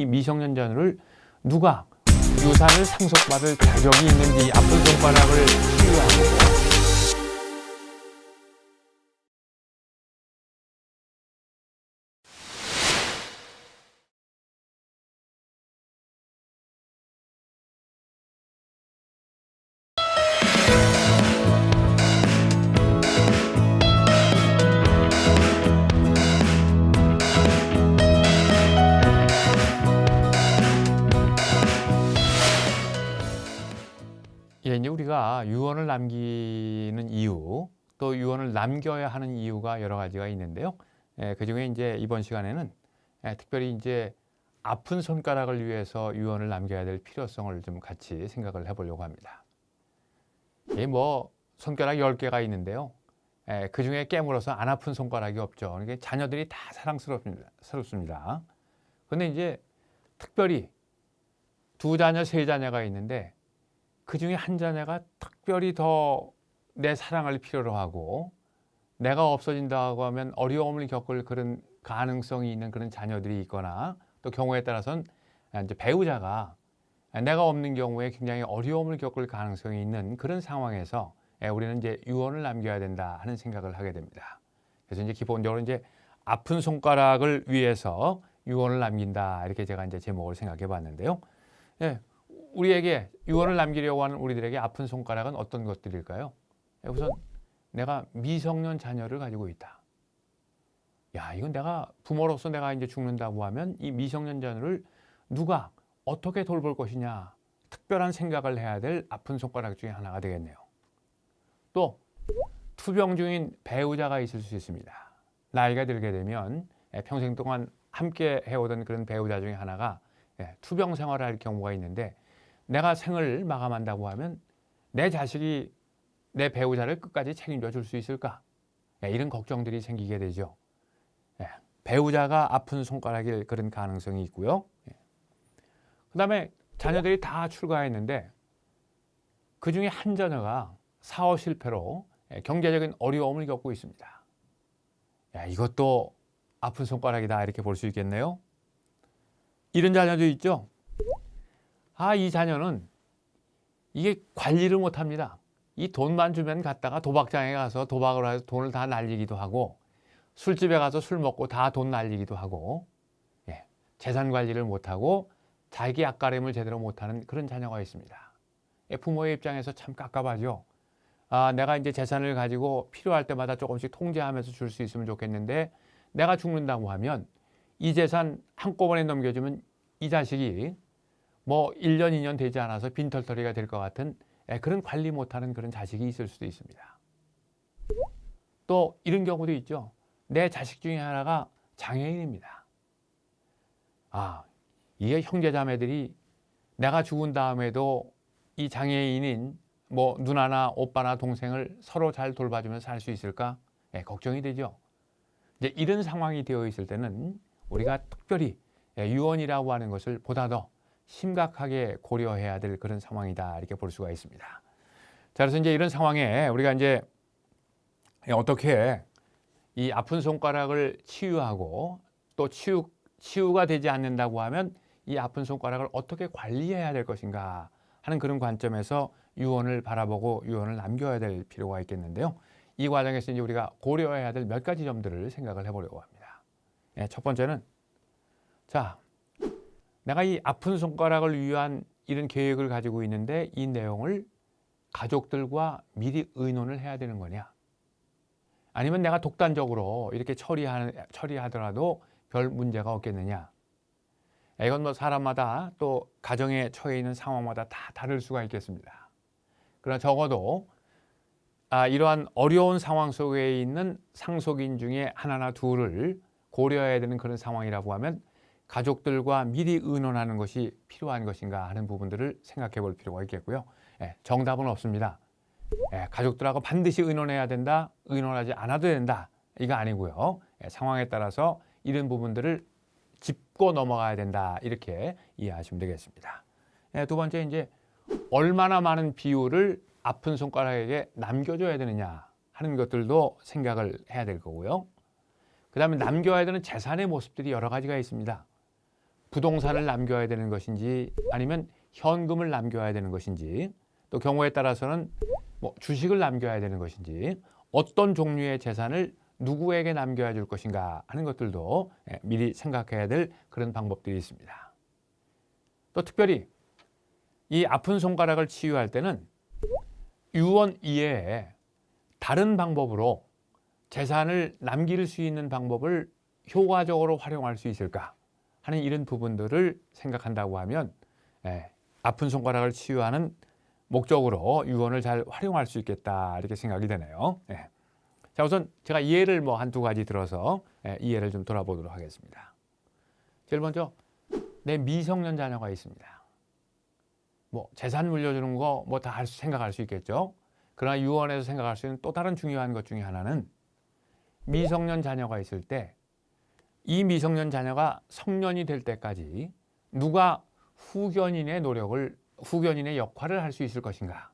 이 미성년 자녀를 누가 유산을 상속받을 자격이 있는지 아픈 손가락을 치유하고 이제 우리가 유언을 남기는 이유, 또 유언을 남겨야 하는 이유가 여러 가지가 있는데요. 그중에 이제 이번 시간에는 특별히 이제 아픈 손가락을 위해서 유언을 남겨야 될 필요성을 좀 같이 생각을 해보려고 합니다. 뭐 손가락 10개가 있는데요. 그중에 깨물어서 안 아픈 손가락이 없죠. 그러니까 자녀들이 다 사랑스럽습니다. 그런데 이제 특별히 2자녀, 3자녀가 있는데 그 중에 한 자녀가 특별히 더 내 사랑을 필요로 하고 내가 없어진다고 하면 어려움을 겪을 그런 가능성이 있는 그런 자녀들이 있거나 또 경우에 따라서는 이제 배우자가 내가 없는 경우에 굉장히 어려움을 겪을 가능성이 있는 그런 상황에서 우리는 이제 유언을 남겨야 된다 하는 생각을 하게 됩니다. 그래서 이제 기본적으로 이제 아픈 손가락을 위해서 유언을 남긴다 이렇게 제가 이제 제목을 생각해 봤는데요. 우리에게 유언을 남기려고 하는 우리들에게 아픈 손가락은 어떤 것들일까요? 우선 내가 미성년 자녀를 가지고 있다. 야, 이건 내가 부모로서 내가 이제 죽는다고 하면 이 미성년 자녀를 누가 어떻게 돌볼 것이냐 특별한 생각을 해야 될 아픈 손가락 중에 하나가 되겠네요. 또 투병 중인 배우자가 있을 수 있습니다. 나이가 들게 되면 평생 동안 함께 해오던 그런 배우자 중에 하나가 투병 생활을 할 경우가 있는데 내가 생을 마감한다고 하면 내 자식이 내 배우자를 끝까지 책임져 줄 수 있을까? 이런 걱정들이 생기게 되죠. 배우자가 아픈 손가락일 그런 가능성이 있고요. 그 다음에 자녀들이 다 출가했는데 그 중에 한 자녀가 사업 실패로 경제적인 어려움을 겪고 있습니다. 이것도 아픈 손가락이다 이렇게 볼 수 있겠네요. 이런 자녀도 있죠. 이 자녀는 이게 관리를 못합니다. 이 돈만 주면 갔다가 도박장에 가서 도박을 해서 돈을 다 날리기도 하고 술집에 가서 술 먹고 다 돈 날리기도 하고 재산 관리를 못하고 자기 앞가림을 제대로 못하는 그런 자녀가 있습니다. 부모의 입장에서 참 깝깝하죠. 내가 이제 재산을 가지고 필요할 때마다 조금씩 통제하면서 줄 수 있으면 좋겠는데 내가 죽는다고 하면 이 재산 한꺼번에 넘겨주면 이 자식이 뭐 1년, 2년 되지 않아서 빈털터리가 될 것 같은 그런 관리 못하는 그런 자식이 있을 수도 있습니다. 또 이런 경우도 있죠. 내 자식 중에 하나가 장애인입니다. 이게 형제자매들이 내가 죽은 다음에도 이 장애인인 뭐 누나나 오빠나 동생을 서로 잘 돌봐주면서 살 수 있을까? 걱정이 되죠. 이제 이런 상황이 되어 있을 때는 우리가 특별히 유언이라고 하는 것을 보다 더 심각하게 고려해야 될 그런 상황이다 이렇게 볼 수가 있습니다. 자, 그래서 이제 이런 상황에 우리가 이제 어떻게 이 아픈 손가락을 치유하고 또 치유가 되지 않는다고 하면 이 아픈 손가락을 어떻게 관리해야 될 것인가 하는 그런 관점에서 유언을 바라보고 유언을 남겨야 될 필요가 있겠는데요. 이 과정에서 이제 우리가 고려해야 될 몇 가지 점들을 생각을 해보려고 합니다. 첫 번째는 내가 이 아픈 손가락을 위한 이런 계획을 가지고 있는데 이 내용을 가족들과 미리 의논을 해야 되는 거냐? 아니면 내가 독단적으로 이렇게 처리하더라도 별 문제가 없겠느냐? 이건 뭐 사람마다 또 가정에 처해 있는 상황마다 다 다를 수가 있겠습니다. 그러나 적어도 이러한 어려운 상황 속에 있는 상속인 중에 하나나 둘을 고려해야 되는 그런 상황이라고 하면 가족들과 미리 의논하는 것이 필요한 것인가 하는 부분들을 생각해 볼 필요가 있겠고요. 정답은 없습니다. 가족들하고 반드시 의논해야 된다, 의논하지 않아도 된다 이거 아니고요. 상황에 따라서 이런 부분들을 짚고 넘어가야 된다 이렇게 이해하시면 되겠습니다. 두 번째 이제 얼마나 많은 비율을 아픈 손가락에게 남겨줘야 되느냐 하는 것들도 생각을 해야 될 거고요. 그 다음에 남겨야 되는 재산의 모습들이 여러 가지가 있습니다. 부동산을 남겨야 되는 것인지 아니면 현금을 남겨야 되는 것인지 또 경우에 따라서는 뭐 주식을 남겨야 되는 것인지 어떤 종류의 재산을 누구에게 남겨야 줄 것인가 하는 것들도 미리 생각해야 될 그런 방법들이 있습니다. 또 특별히 이 아픈 손가락을 치유할 때는 유언 이외에 다른 방법으로 재산을 남길 수 있는 방법을 효과적으로 활용할 수 있을까 하는 이런 부분들을 생각한다고 하면 아픈 손가락을 치유하는 목적으로 유언을 잘 활용할 수 있겠다 이렇게 생각이 되네요. 자, 우선 제가 예를 뭐 한두 가지 들어서 이 예를 좀 돌아보도록 하겠습니다. 제일 먼저 내 미성년 자녀가 있습니다. 뭐 재산 물려주는 거 뭐 다 생각할 수 있겠죠. 그러나 유언에서 생각할 수 있는 또 다른 중요한 것 중에 하나는 미성년 자녀가 있을 때 이 미성년 자녀가 성년이 될 때까지 누가 후견인의 역할을 할 수 있을 것인가.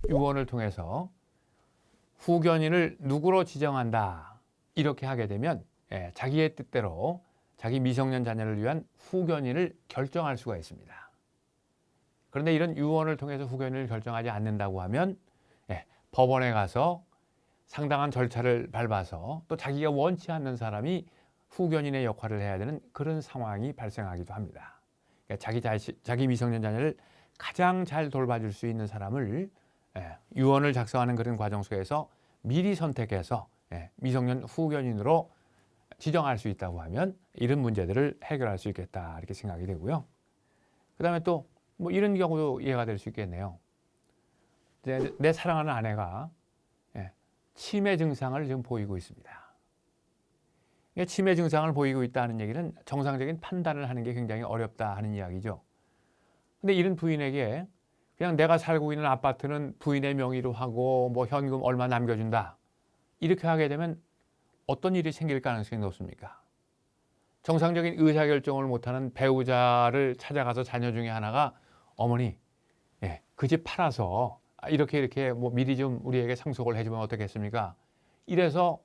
유언을 통해서 후견인을 누구로 지정한다 이렇게 하게 되면 자기의 뜻대로 자기 미성년 자녀를 위한 후견인을 결정할 수가 있습니다. 그런데 이런 유언을 통해서 후견인을 결정하지 않는다고 하면 법원에 가서 상당한 절차를 밟아서 또 자기가 원치 않는 사람이 후견인의 역할을 해야 되는 그런 상황이 발생하기도 합니다. 그러니까 자기 미성년 자녀를 가장 잘 돌봐줄 수 있는 사람을 유언을 작성하는 그런 과정 속에서 미리 선택해서 미성년 후견인으로 지정할 수 있다고 하면 이런 문제들을 해결할 수 있겠다 이렇게 생각이 되고요. 그 다음에 또 뭐 이런 경우도 이해가 될 수 있겠네요. 내 사랑하는 아내가 치매 증상을 지금 보이고 있습니다. 치매 증상을 보이고 있다는 얘기는 정상적인 판단을 하는 게 굉장히 어렵다 하는 이야기죠. 근데 이런 부인에게 그냥 내가 살고 있는 아파트는 부인의 명의로 하고 뭐 현금 얼마 남겨준다 이렇게 하게 되면 어떤 일이 생길 가능성이 높습니까? 정상적인 의사결정을 못하는 배우자를 찾아가서 자녀 중에 하나가 어머니 그 집 팔아서 이렇게 뭐 미리 좀 우리에게 상속을 해주면 어떻겠습니까? 이래서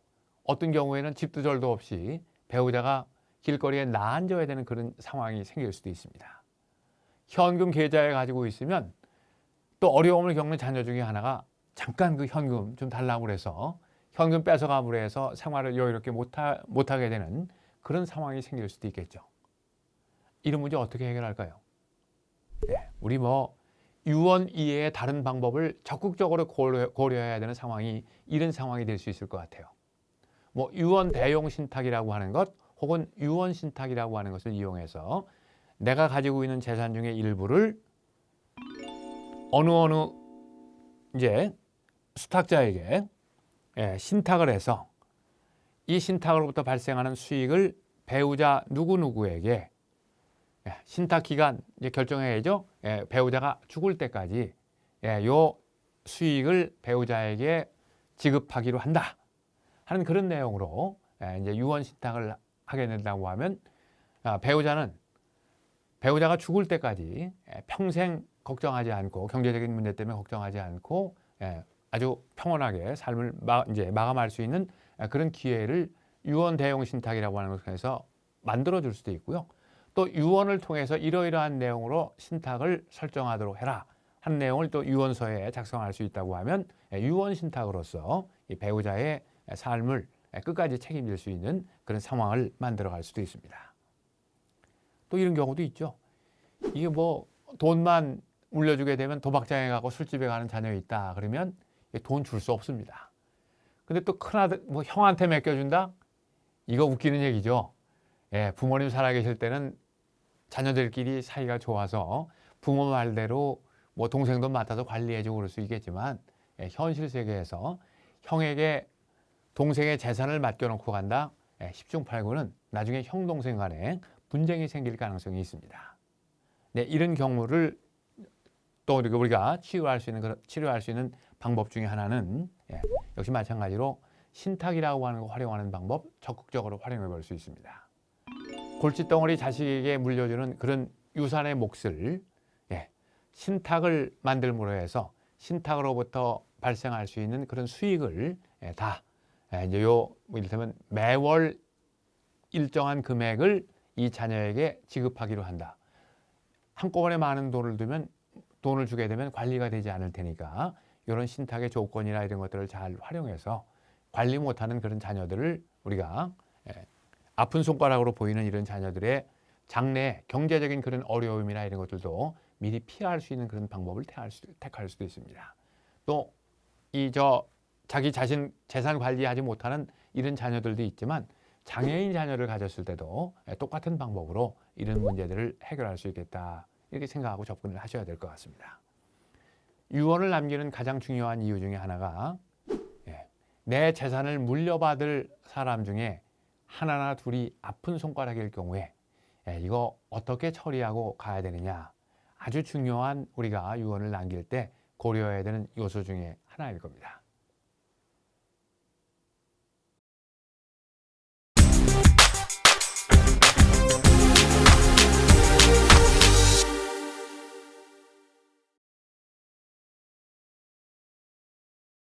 어떤 경우에는 집도 절도 없이 배우자가 길거리에 나앉아야 되는 그런 상황이 생길 수도 있습니다. 현금 계좌에 가지고 있으면 또 어려움을 겪는 자녀 중에 하나가 잠깐 그 현금 좀 달라고 그래서 현금 뺏어가므로 해서 생활을 여유롭게 못하게 되는 그런 상황이 생길 수도 있겠죠. 이런 문제 어떻게 해결할까요? 우리 뭐 유언 이외의 다른 방법을 적극적으로 고려해야 되는 상황이 이런 상황이 될 수 있을 것 같아요. 뭐 유언 대용 신탁이라고 하는 것 혹은 유언 신탁이라고 하는 것을 이용해서 내가 가지고 있는 재산 중에 일부를 어느 이제 수탁자에게 신탁을 해서 이 신탁으로부터 발생하는 수익을 배우자 누구누구에게 신탁 기간 이제 결정해야죠. 배우자가 죽을 때까지 요 수익을 배우자에게 지급하기로 한다 하는 그런 내용으로 이제 유언 신탁을 하게 된다고 하면 배우자가 죽을 때까지 평생 걱정하지 않고 경제적인 문제 때문에 걱정하지 않고 아주 평온하게 삶을 이제 마감할 수 있는 그런 기회를 유언 대용 신탁이라고 하는 것에서 만들어 줄 수도 있고요. 또 유언을 통해서 이러이러한 내용으로 신탁을 설정하도록 해라 한 내용을 또 유언서에 작성할 수 있다고 하면 유언 신탁으로서 이 배우자의 삶을 끝까지 책임질 수 있는 그런 상황을 만들어갈 수도 있습니다. 또 이런 경우도 있죠. 이게 뭐 돈만 물려주게 되면 도박장에 가고 술집에 가는 자녀 있다 그러면 돈 줄 수 없습니다. 근데 또 큰아들 뭐 형한테 맡겨준다? 이거 웃기는 얘기죠. 부모님 살아계실 때는 자녀들끼리 사이가 좋아서 부모 말대로 뭐 동생도 맡아서 관리해주고 그럴 수 있겠지만 현실 세계에서 형에게 동생의 재산을 맡겨놓고 간다? 10중 8구는 나중에 형 동생 간에 분쟁이 생길 가능성이 있습니다. 이런 경우를 또 우리가 치료할 수 있는 방법 중에 하나는 역시 마찬가지로 신탁이라고 하는 거 활용하는 방법 적극적으로 활용해 볼 수 있습니다. 골칫덩어리 자식에게 물려주는 그런 유산의 몫을 신탁을 만들므로 해서 신탁으로부터 발생할 수 있는 그런 수익을 다 이제 이를테면 매월 일정한 금액을 이 자녀에게 지급하기로 한다. 한꺼번에 많은 돈을 주게 되면 관리가 되지 않을 테니까 이런 신탁의 조건이나 이런 것들을 잘 활용해서 관리 못하는 그런 자녀들을 우리가 아픈 손가락으로 보이는 이런 자녀들의 장래 경제적인 그런 어려움이나 이런 것들도 미리 피할 수 있는 그런 방법을 택할 수도 있습니다. 또 자기 자신 재산 관리하지 못하는 이런 자녀들도 있지만 장애인 자녀를 가졌을 때도 똑같은 방법으로 이런 문제들을 해결할 수 있겠다. 이렇게 생각하고 접근을 하셔야 될 것 같습니다. 유언을 남기는 가장 중요한 이유 중에 하나가 내 재산을 물려받을 사람 중에 하나나 둘이 아픈 손가락일 경우에 이거 어떻게 처리하고 가야 되느냐. 아주 중요한 우리가 유언을 남길 때 고려해야 되는 요소 중에 하나일 겁니다.